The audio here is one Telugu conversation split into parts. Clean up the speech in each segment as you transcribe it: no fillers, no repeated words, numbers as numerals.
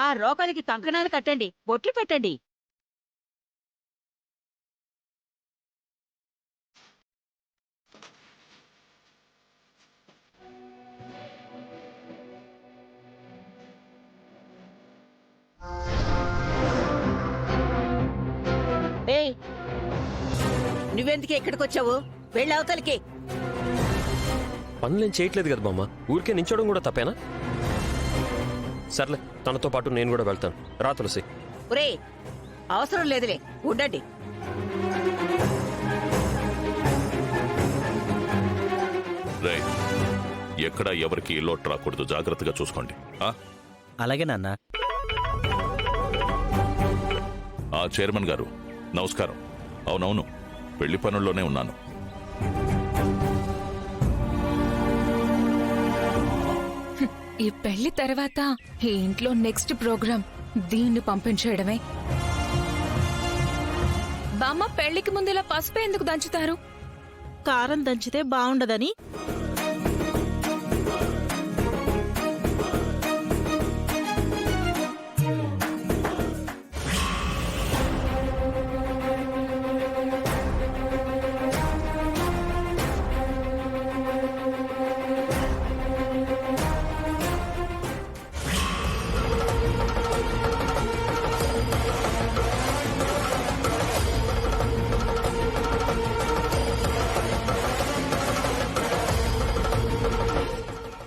ఆ రోకలికి కంకణాలు కట్టండి, బొట్లు పెట్టండి. ఏయ్, నువ్వెందుకు ఇక్కడికి వచ్చావు? వెళ్ళి అవతలికి. పనులేం చేయట్లేదు కదా బామ్మ, ఊరికే నించోడం కూడా తప్పేనా? సర్లే, తనతో పాటు నేను కూడా వెళ్తాను. రా తులసి. ఒరే, అవసరం లేదులే, ఉండండి. రే, ఎక్కడ ఎవరికి లోటు రాకూడదు, జాగ్రత్తగా చూసుకోండి. అలాగే నాన్న. ఆ చైర్మన్ గారు నమస్కారం. అవునవును, పెళ్లి పనుల్లోనే ఉన్నాను. ఈ పెళ్లి తర్వాత ఈ ఇంట్లో నెక్స్ట్ ప్రోగ్రాం దీన్ని పంపించేయడమే. బామ్మ, పెళ్లికి ముందు ఇలా పసుపు ఎందుకు దంచుతారు? కారం దంచితే బాగుండదని.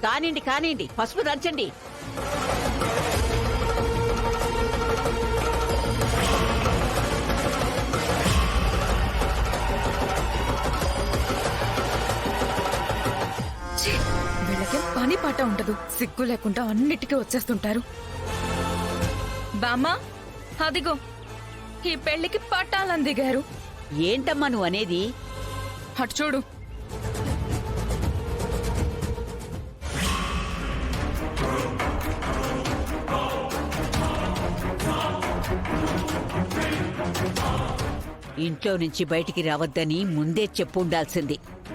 కానివ్వండి కానివ్వండి, పసుపు దంచండి. ఛీ, వీళ్ళకేం పని పాట ఉండదు, సిగ్గు లేకుండా అన్నిటికీ వచ్చేస్తుంటారు. బామ్మ, అదిగో ఈ పెళ్లికి పట్టాలని దిగారు. ఏంటమ్మా నువ్వు అనేది? అటు చూడు. ఇంట్లో నుంచి బయటికి రావద్దని ముందే చెప్పుండాల్సింది.